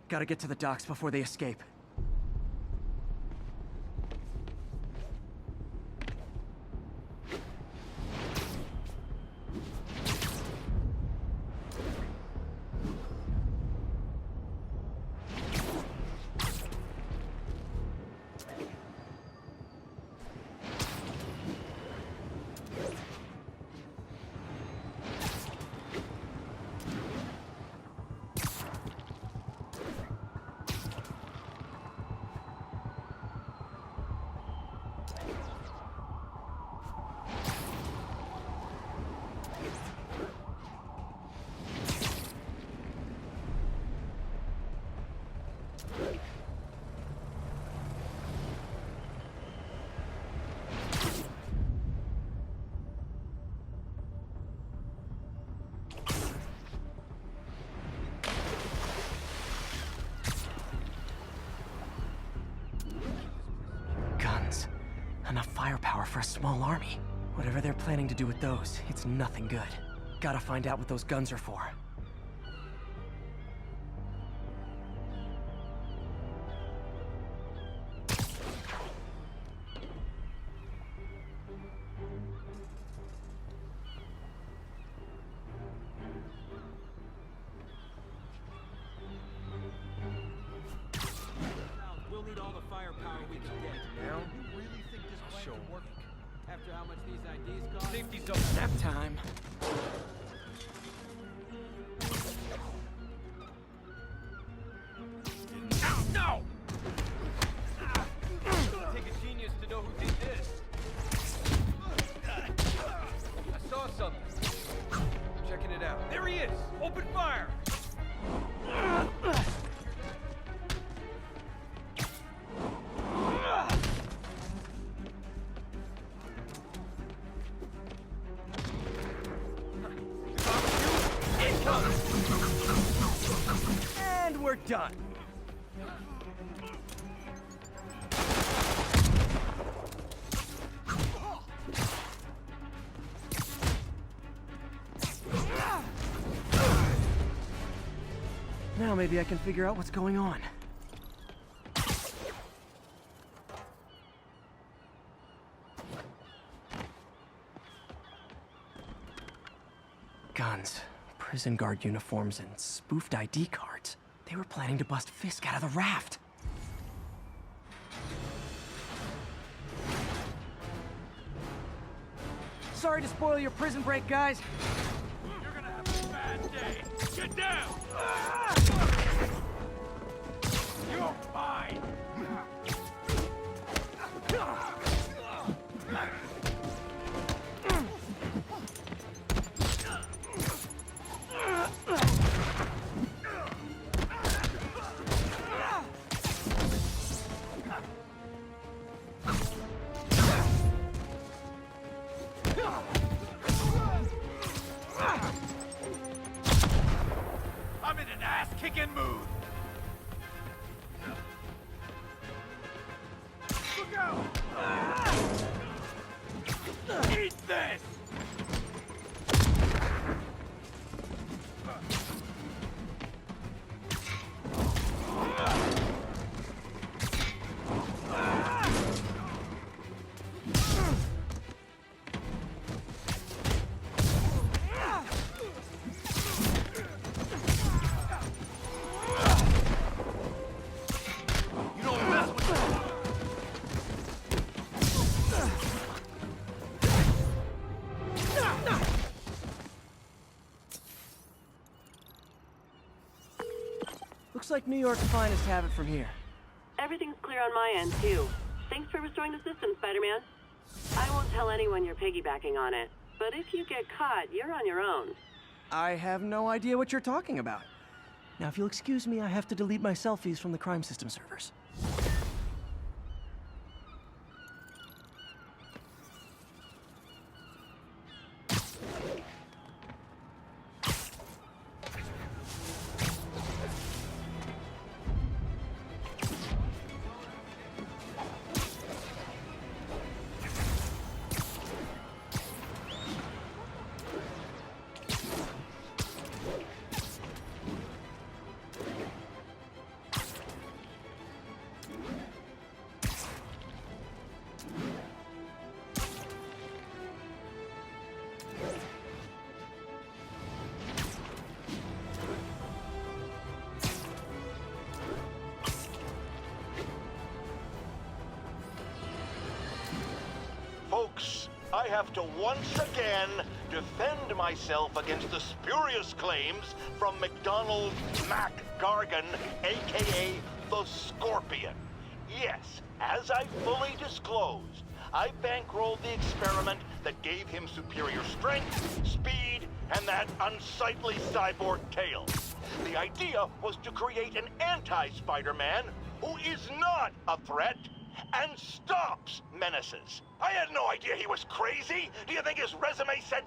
Gotta get to the docks before they escape. Enough firepower for a small army. Whatever they're planning to do with those, it's nothing good. Gotta find out what those guns are for. We'll need all the firepower we can get. Now? Show work. After how much these IDs cost? Safety zone. Nap time. No! Take a genius to know who did this. I saw something. Checking it out. There he is! Open fire! And we're done. Now maybe I can figure out what's going on. Guns, prison guard uniforms, and spoofed ID cards. They were planning to bust Fisk out of the raft. Sorry to spoil your prison break, guys. You're gonna have a bad day. Get down! You're fine! I'm in an ass-kicking mood! Look out! Eat this! You don't mess with me! Looks like New York's finest have it from here. Everything's clear on my end, too. Thanks for restoring the system, Spider-Man. I won't tell anyone you're piggybacking on it, but if you get caught, you're on your own. I have no idea what you're talking about. Now, if you'll excuse me, I have to delete my selfies from the crime system servers. I have to once again defend myself against the spurious claims from McDonald Mac Gargan, aka the Scorpion. Yes, as I fully disclosed, I bankrolled the experiment that gave him superior strength, speed, and that unsightly cyborg tail. The idea was to create an anti-Spider-Man who is not a threat and stops menaces. I had no idea he was crazy. Do you think his resume said...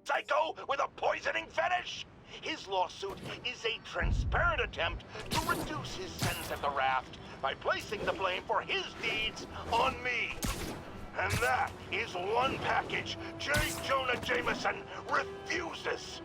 Psycho with a poisoning fetish? His lawsuit is a transparent attempt to reduce his sentence at the raft by placing the blame for his deeds on me. And that is one package J. Jonah Jameson refuses.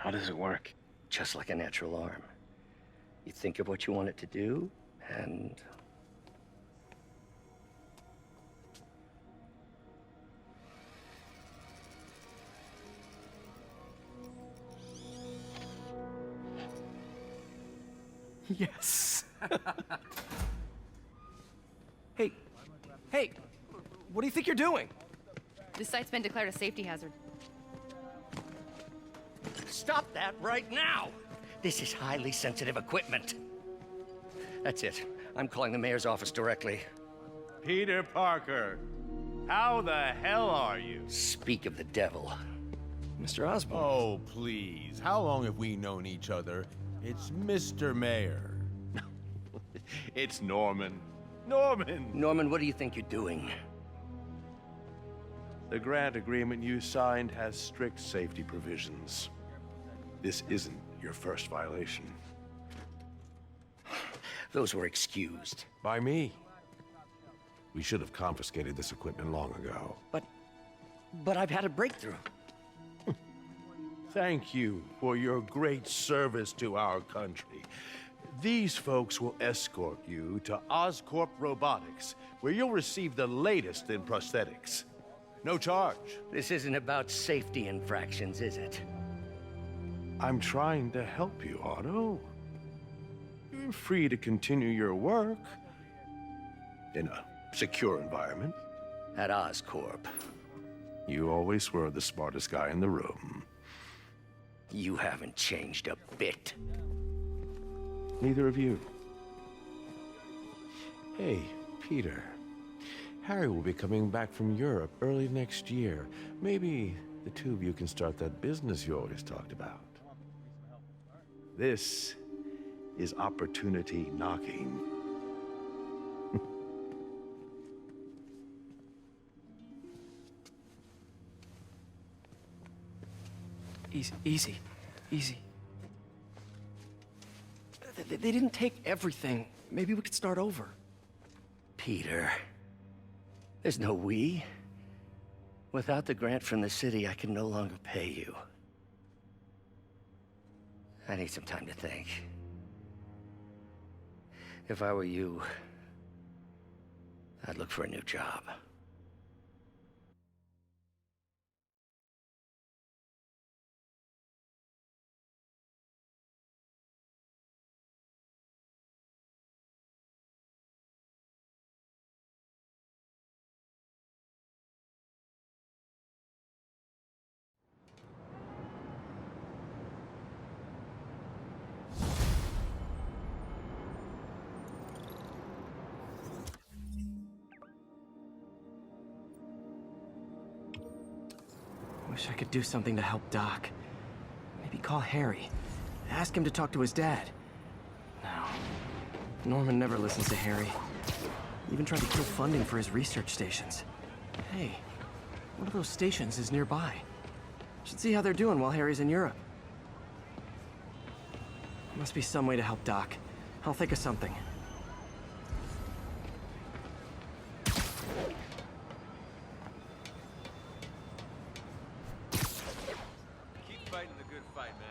How does it work? Just like a natural arm. You think of what you want it to do, and... Yes. Hey, hey, what do you think you're doing? This site's been declared a safety hazard. Stop that right now! This is highly sensitive equipment. That's it. I'm calling the mayor's office directly. Peter Parker, how the hell are you? Speak of the devil. Mr. Osborn. Oh, please. How long have we known each other? It's Mr. Mayor. It's Norman. Norman! Norman, what do you think you're doing? The grant agreement you signed has strict safety provisions. This isn't your first violation. Those were excused. By me. We should have confiscated this equipment long ago. But I've had a breakthrough. Thank you for your great service to our country. These folks will escort you to Oscorp Robotics, where you'll receive the latest in prosthetics. No charge. This isn't about safety infractions, is it? I'm trying to help you, Otto. You're free to continue your work in a secure environment. At Oscorp. You always were the smartest guy in the room. You haven't changed a bit. Neither of you. Hey, Peter. Harry will be coming back from Europe early next year. Maybe the two of you can start that business you always talked about. This is opportunity knocking. Easy. They didn't take everything. Maybe we could start over. Peter, there's no we. Without the grant from the city, I can no longer pay you. I need some time to think. If I were you, I'd look for a new job. Wish I could do something to help Doc. Maybe call Harry. Ask him to talk to his dad. No. Norman never listens to Harry. He even tried to kill funding for his research stations. Hey, one of those stations is nearby. Should see how they're doing while Harry's in Europe. Must be some way to help Doc. I'll think of something. Keep fighting the good fight, man.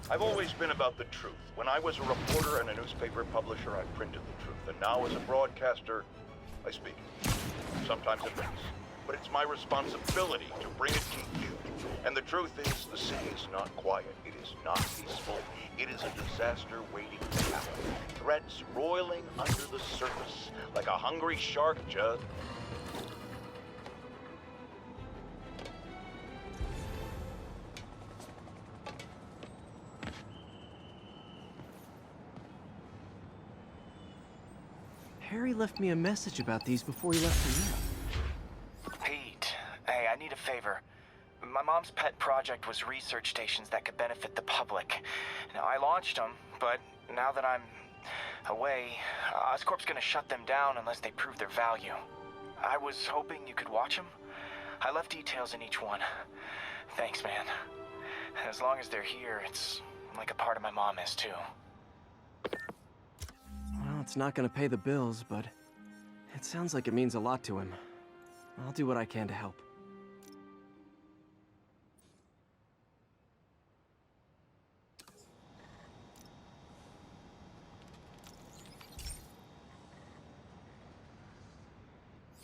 I've always been about the truth. When I was a reporter and a newspaper publisher, I printed the truth. And now as a broadcaster, I speak it. Sometimes it hurts. But it's my responsibility to bring it to you. And the truth is, the city is not quiet. It is not peaceful. It is a disaster waiting to happen. Threats roiling under the surface like a hungry shark, Judd. Harry left me a message about these before he left for Europe. Pete, hey, I need a favor. My mom Mom's pet project was research stations that could benefit the public. Now, I launched them, but now that I'm away, Oscorp's gonna shut them down unless they prove their value. I was hoping you could watch them. I left details in each one. Thanks, man. As long as they're here, it's like a part of my mom is, too. Well, it's not gonna pay the bills, but it sounds like it means a lot to him. I'll do what I can to help.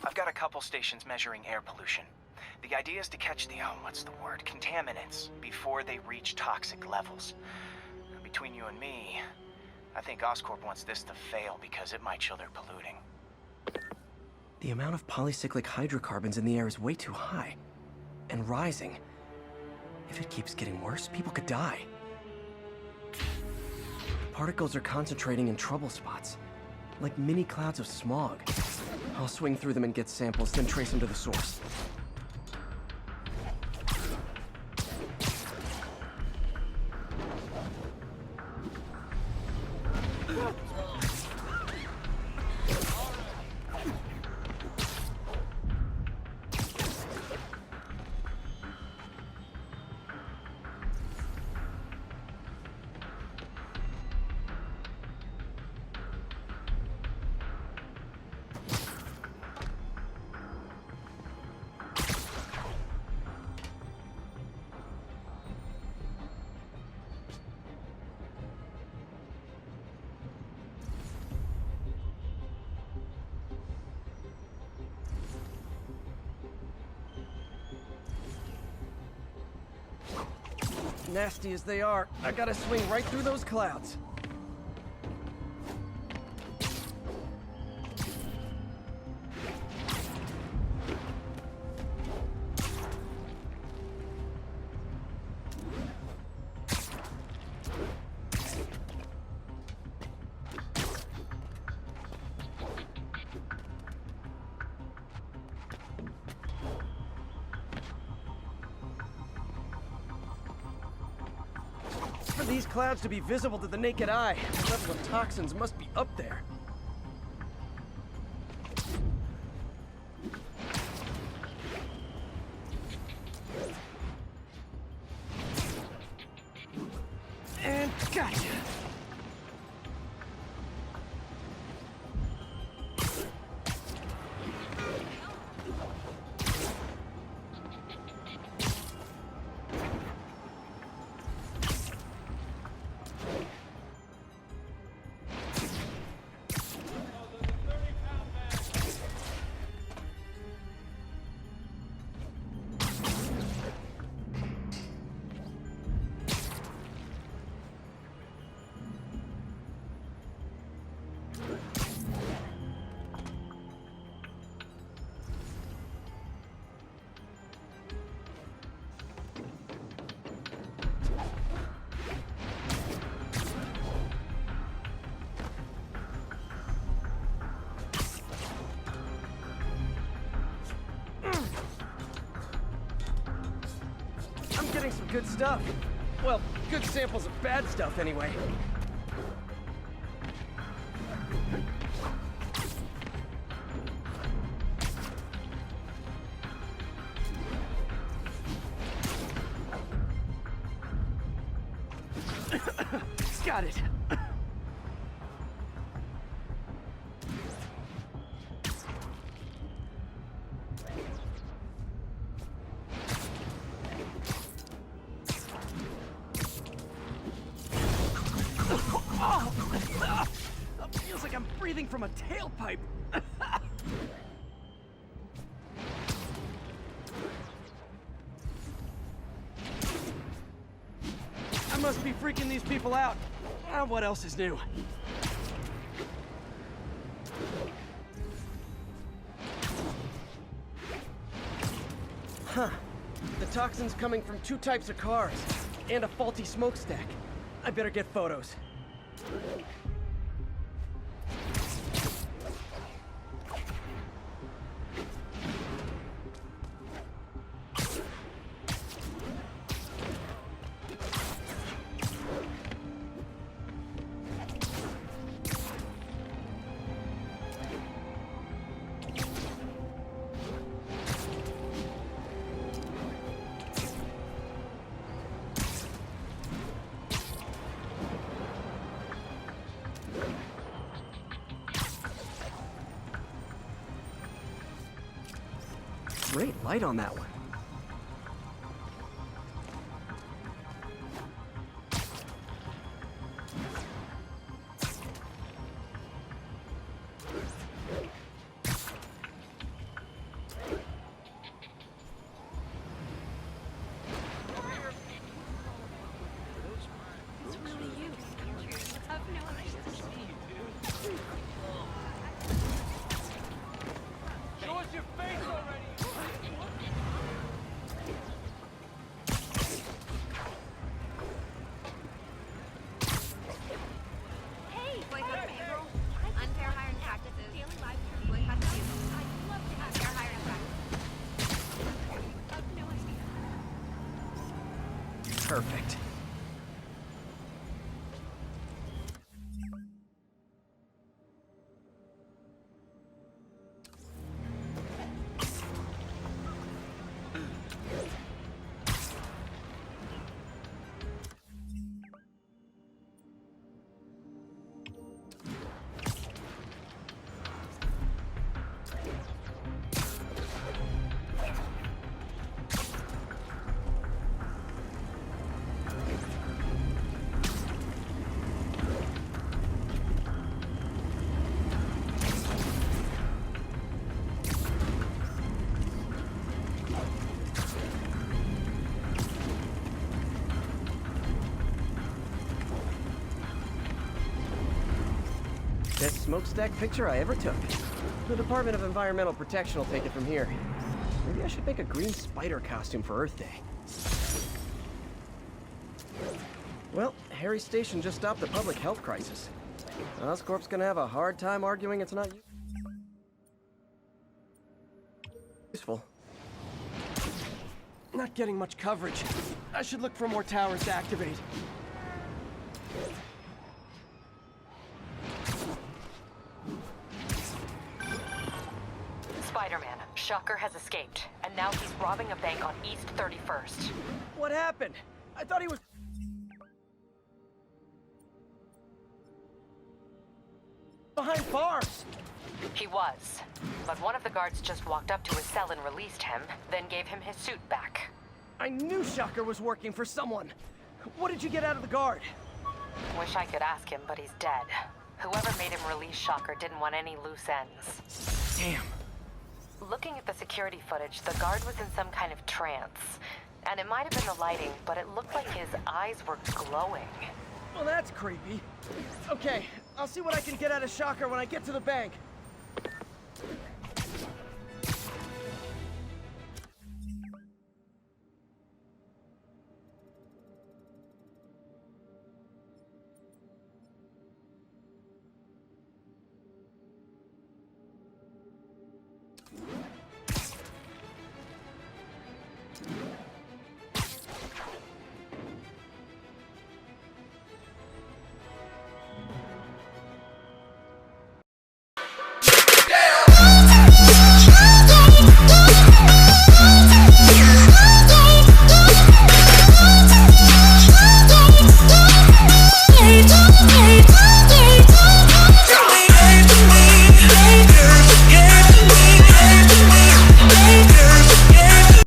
I've got a couple stations measuring air pollution. The idea is to catch the, contaminants before they reach toxic levels. Between you and me, I think Oscorp wants this to fail because it might show they're polluting. The amount of polycyclic hydrocarbons in the air is way too high. And rising. If it keeps getting worse, people could die. The particles are concentrating in trouble spots, like mini clouds of smog. I'll swing through them and get samples, then trace them to the source. Nasty as they are, I gotta swing right through those clouds. For these clouds to be visible to the naked eye, the level of toxins must be up there. And gotcha! Getting some good stuff. Well, good samples of bad stuff anyway. Got it. Feels like I'm breathing from a tailpipe. I must be freaking these people out. What else is new? Huh. The toxin's coming from two types of cars and a faulty smokestack. I better get photos. light on that one. Show us your face already! Hey, boycott payroll. Unfair hiring practices. Boycott the youth. I'd love to have fair hiring practices. Perfect. Best smokestack picture I ever took. The Department of Environmental Protection will take it from here. Maybe I should make a green spider costume for Earth Day. Well, Harry's station just stopped the public health crisis. Oscorp's gonna have a hard time arguing it's not useful. Not getting much coverage. I should look for more towers to activate. Spider-Man, Shocker has escaped, and now he's robbing a bank on East 31st. What happened? I thought he was... behind bars! He was, but one of the guards just walked up to his cell and released him, then gave him his suit back. I knew Shocker was working for someone. What did you get out of the guard? Wish I could ask him, but he's dead. Whoever made him release Shocker didn't want any loose ends. Damn. Looking at the security footage, the guard was in some kind of trance. And it might have been the lighting, but it looked like his eyes were glowing. Well, that's creepy. Okay, I'll see what I can get out of Shocker when I get to the bank.